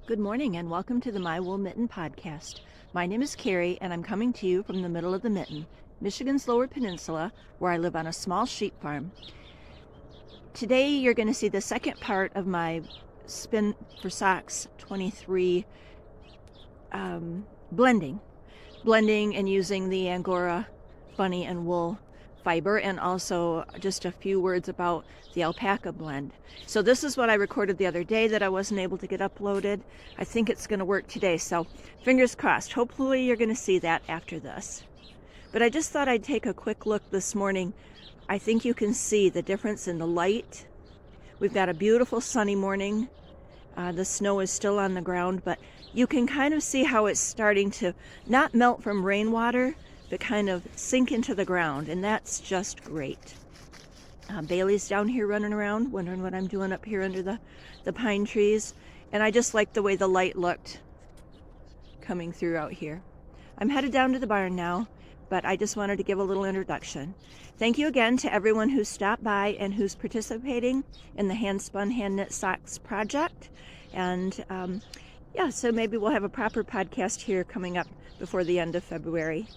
Good morning and welcome to the My Wool Mitten podcast. My name is Carrie and I'm coming to you from the middle of the Mitten, Michigan's Lower Peninsula, where I live on a small sheep farm. Today you're going to see the second part of my Spin for Socks 23 blending and using the Angora bunny and wool fiber, and also just a few words about the alpaca blend. So this is what I recorded the other day that I wasn't able to get uploaded. I think it's going to work today, so fingers crossed. Hopefully you're going to see that after this. But I just thought I'd take a quick look this morning. I think you can see the difference in the light. We've got a beautiful sunny morning. The snow is still on the ground, but you can kind of see how it's starting to not melt from rainwater, but kind of sink into the ground, and that's just great. Bailey's down here running around, wondering what I'm doing up here under the pine trees, and I just like the way the light looked coming through out here. I'm headed down to the barn now, but I just wanted to give a little introduction. Thank you again to everyone who stopped by and who's participating in the hand-spun, hand-knit socks project. And yeah, so maybe we'll have a proper podcast here coming up before the end of February.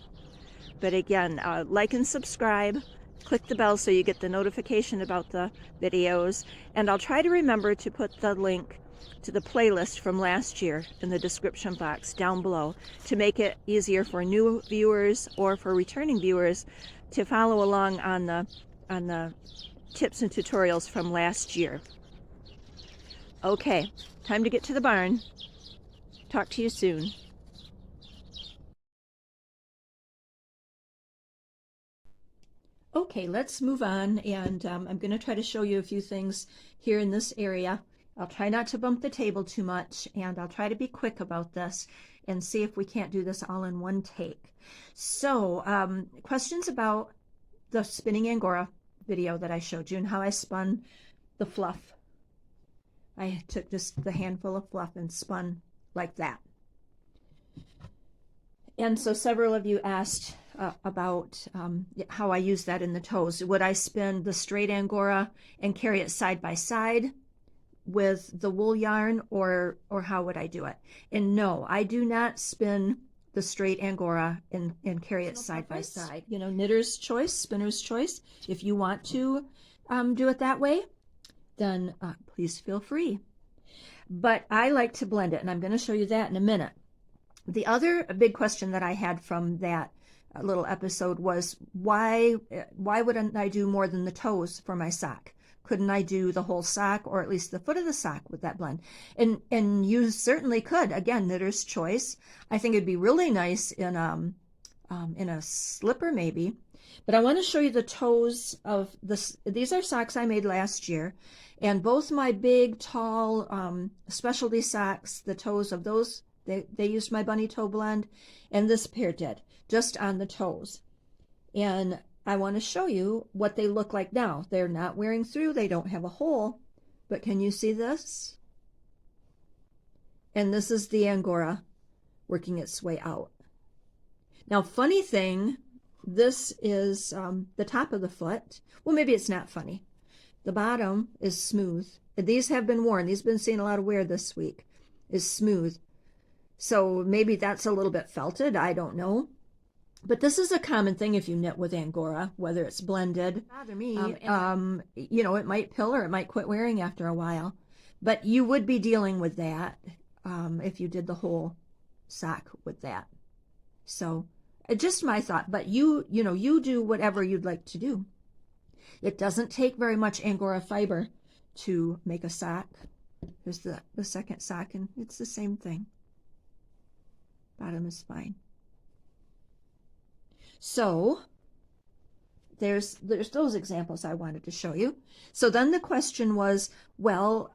But again, like and subscribe, click the bell so you get the notification about the videos, and I'll try to remember to put the link to the playlist from last year in the description box down below to make it easier for new viewers or for returning viewers to follow along on the tips and tutorials from last year. Okay, time to get to the barn. Talk to you soon. Okay, let's move on, and I'm going to try to show you a few things here in this area. I'll try not to bump the table too much, and I'll try to be quick about this and see if we can't do this all in one take. So, questions about the spinning Angora video that I showed you and how I spun the fluff. I took just the handful of fluff and spun like that. And so several of you asked about how I use that in the toes. Would I spin the straight Angora and carry it side by side with the wool yarn, or how would I do it? And no, I do not spin the straight Angora and carry it side by side. You know, knitter's choice, spinner's choice. If you want to do it that way, then please feel free. But I like to blend it, and I'm going to show you that in a minute. The other big question that I had from that little episode was why wouldn't I do more than the toes for my sock? Couldn't I do the whole sock, or at least the foot of the sock with that blend? And you certainly could. Again, knitter's choice. I think it'd be really nice in a slipper maybe. But I want to show you the toes of this. These are socks I made last year, and both my big, tall specialty socks, the toes of those, they used my bunny toe blend, and this pair did, just on the toes. And I want to show you what they look like now. They're not wearing through, they don't have a hole, but can you see this? And this is the Angora working its way out. Now, funny thing, this is the top of the foot. Well, maybe it's not funny. The bottom is smooth. These have been worn. These have been seeing a lot of wear this week. Is smooth. So maybe that's a little bit felted. I don't know. But this is a common thing if you knit with Angora, whether it's blended. Bother me. You know, it might pill or it might quit wearing after a while. But you would be dealing with that if you did the whole sock with that. So just my thought. But you do whatever you'd like to do. It doesn't take very much Angora fiber to make a sock. Here's the second sock, and it's the same thing. Bottom is fine. So there's those examples I wanted to show you. So then the question was, well,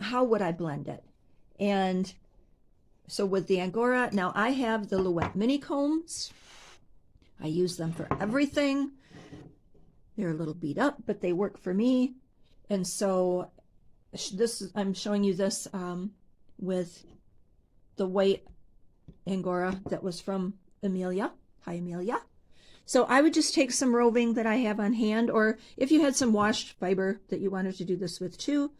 how would I blend it? And so with the Angora, now I have the Louette mini combs. I use them for everything. They're a little beat up, but they work for me. And so I'm showing you this with the white Angora that was from Amelia. Hi, Amelia. So I would just take some roving that I have on hand, or if you had some washed fiber that you wanted to do this with too,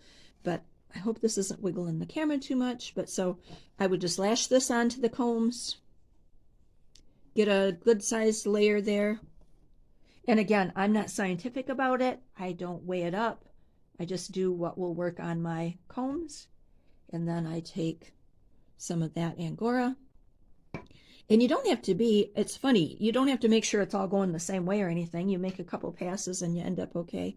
but I hope this isn't wiggling the camera too much, but so I would just lash this onto the combs, get a good sized layer there. And again, I'm not scientific about it. I don't weigh it up. I just do what will work on my combs. And then I take some of that Angora. And you don't have to be, it's funny, you don't have to make sure it's all going the same way or anything. You make a couple passes and you end up okay.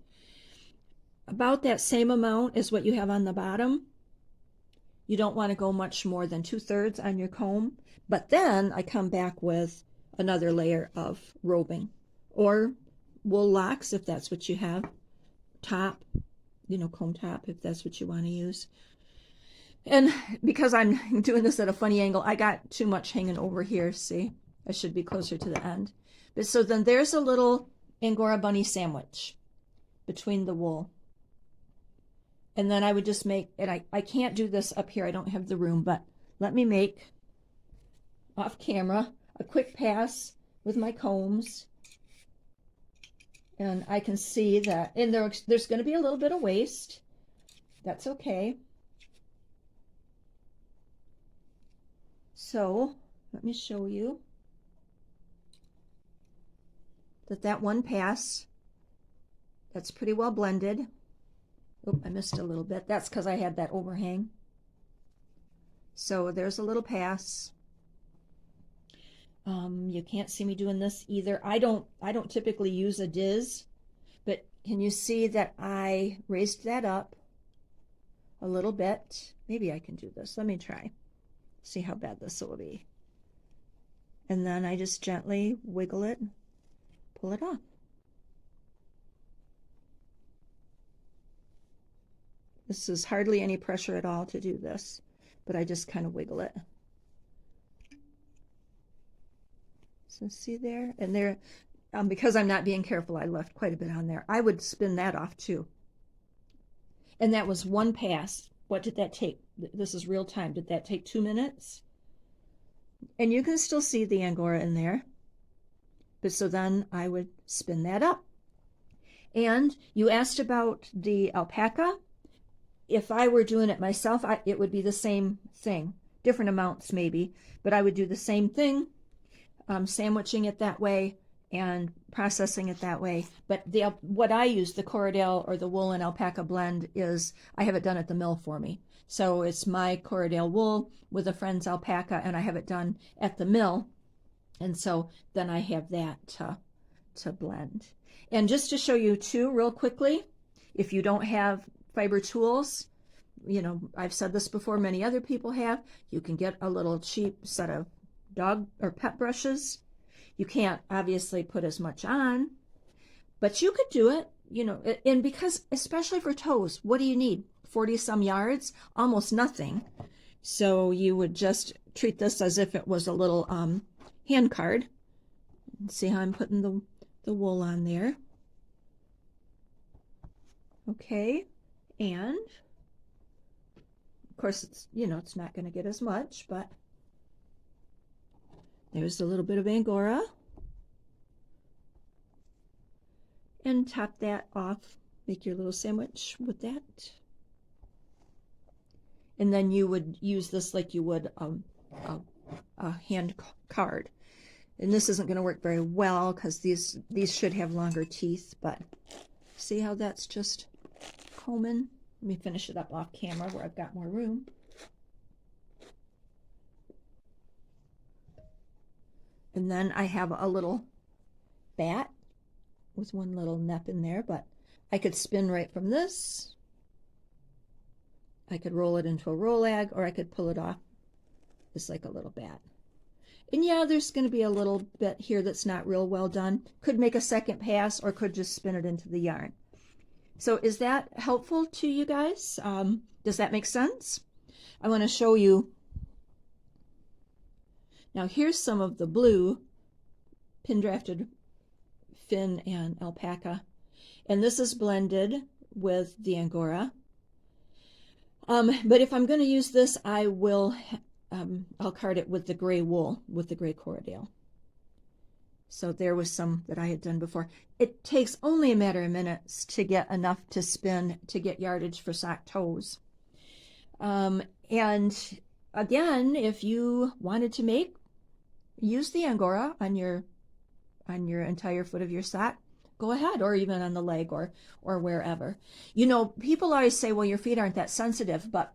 About that same amount as what you have on the bottom. You don't want to go much more than 2/3 on your comb. But then I come back with another layer of roving or wool locks if that's what you have. Top, comb top if that's what you want to use. And because I'm doing this at a funny angle, I got too much hanging over here. See, I should be closer to the end. But so then there's a little Angora bunny sandwich between the wool. And then I would just make, and I can't do this up here, I don't have the room, but let me make, off camera, a quick pass with my combs. And I can see that, and there's going to be a little bit of waste. That's okay. So let me show you that one pass, that's pretty well blended. Oh, I missed a little bit. That's because I had that overhang. So there's a little pass. You can't see me doing this either. I don't typically use a diz, but can you see that I raised that up a little bit? Maybe I can do this. Let me try. See how bad this will be. And then I just gently wiggle it, pull it off. This is hardly any pressure at all to do this, but I just kind of wiggle it. So see there? And there, because I'm not being careful, I left quite a bit on there. I would spin that off too. And that was one pass. What did that take? This is real time. Did that take 2 minutes? And you can still see the Angora in there. But so then I would spin that up. And you asked about the alpaca. If I were doing it myself, it would be the same thing. Different amounts maybe, but I would do the same thing, sandwiching it that way and processing it that way. But what I use, the Corriedale or the wool and alpaca blend, is I have it done at the mill for me. So it's my Corriedale wool with a friend's alpaca, and I have it done at the mill. And so then I have that to blend. And just to show you too, real quickly, if you don't have fiber tools, I've said this before, many other people have, you can get a little cheap set of dog or pet brushes. You can't obviously put as much on, but you could do it, and because especially for toes, what do you need? 40 some yards, almost nothing. So you would just treat this as if it was a little hand card. See how I'm putting the wool on there. Okay. And of course it's not going to get as much, but there's a little bit of Angora, and top that off, make your little sandwich with that. And then you would use this like you would a hand card. And this isn't going to work very well because these should have longer teeth, but see how that's just combing? Let me finish it up off camera where I've got more room. And then I have a little bat with one little nep in there, but I could spin right from this. I could roll it into a rolag, or I could pull it off just like a little bat. And yeah, there's going to be a little bit here that's not real well done. Could make a second pass, or could just spin it into the yarn. So is that helpful to you guys? Does that make sense? I want to show you. Now here's some of the blue pin drafted fin and alpaca. And this is blended with the Angora. But if I'm going to use this, I will, I'll card it with the gray wool, with the gray Corriedale. So there was some that I had done before. It takes only a matter of minutes to get enough to spin to get yardage for sock toes. And again, if you wanted to use the Angora on your entire foot of your sock, go ahead, or even on the leg or wherever. You know, people always say, well, your feet aren't that sensitive, but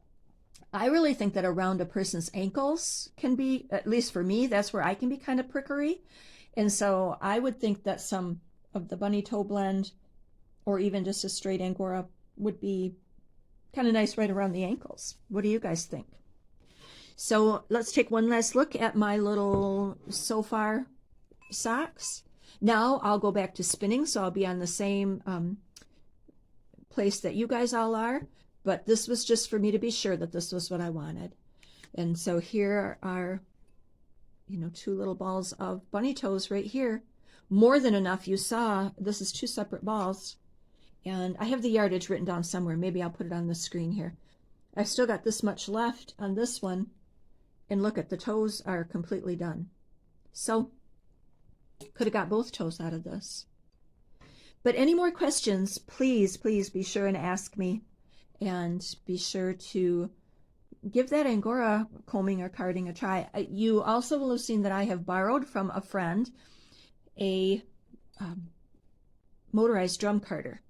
I really think that around a person's ankles can be, at least for me, that's where I can be kind of prickery. And so I would think that some of the bunny toe blend or even just a straight Angora would be kind of nice right around the ankles. What do you guys think? So let's take one last look at my little so far socks. Now I'll go back to spinning, so I'll be on the same place that you guys all are, but this was just for me to be sure that this was what I wanted. And so here are, you know, 2 little balls of bunny toes right here. More than enough. You saw this is 2 separate balls, and I have the yardage written down somewhere. Maybe I'll put it on the screen here. I've still got this much left on this one, and look at the toes are completely done. So could have got both toes out of this. But any more questions, please be sure and ask me, and be sure to give that Angora combing or carding a try. You also will have seen that I have borrowed from a friend a motorized drum carder.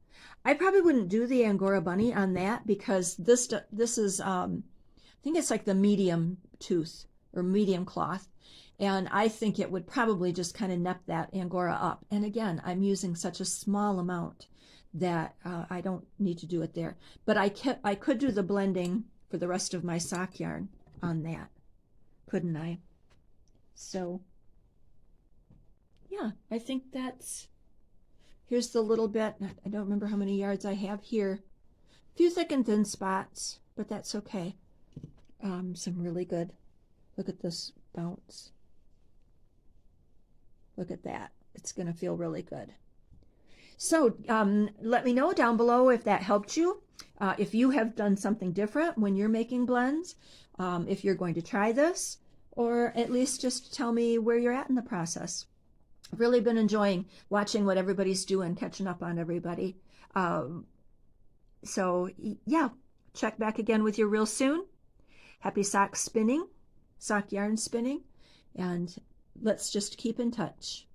I probably wouldn't do the Angora bunny on that because this is I think it's like the medium tooth or medium cloth, and I think it would probably just kind of nip that Angora up. And again, I'm using such a small amount that I don't need to do it there. But I could do the blending for the rest of my sock yarn on that, couldn't I? So yeah, I think that's, here's the little bit. I don't remember how many yards I have here. A few thick and thin spots, but that's okay. Some really good, look at this bounce. Look at that. It's going to feel really good. So let me know down below if that helped you. If you have done something different when you're making blends, if you're going to try this, or at least just tell me where you're at in the process. I've really been enjoying watching what everybody's doing, catching up on everybody. So yeah, check back again with you real soon. Happy sock spinning, sock yarn spinning, and let's just keep in touch.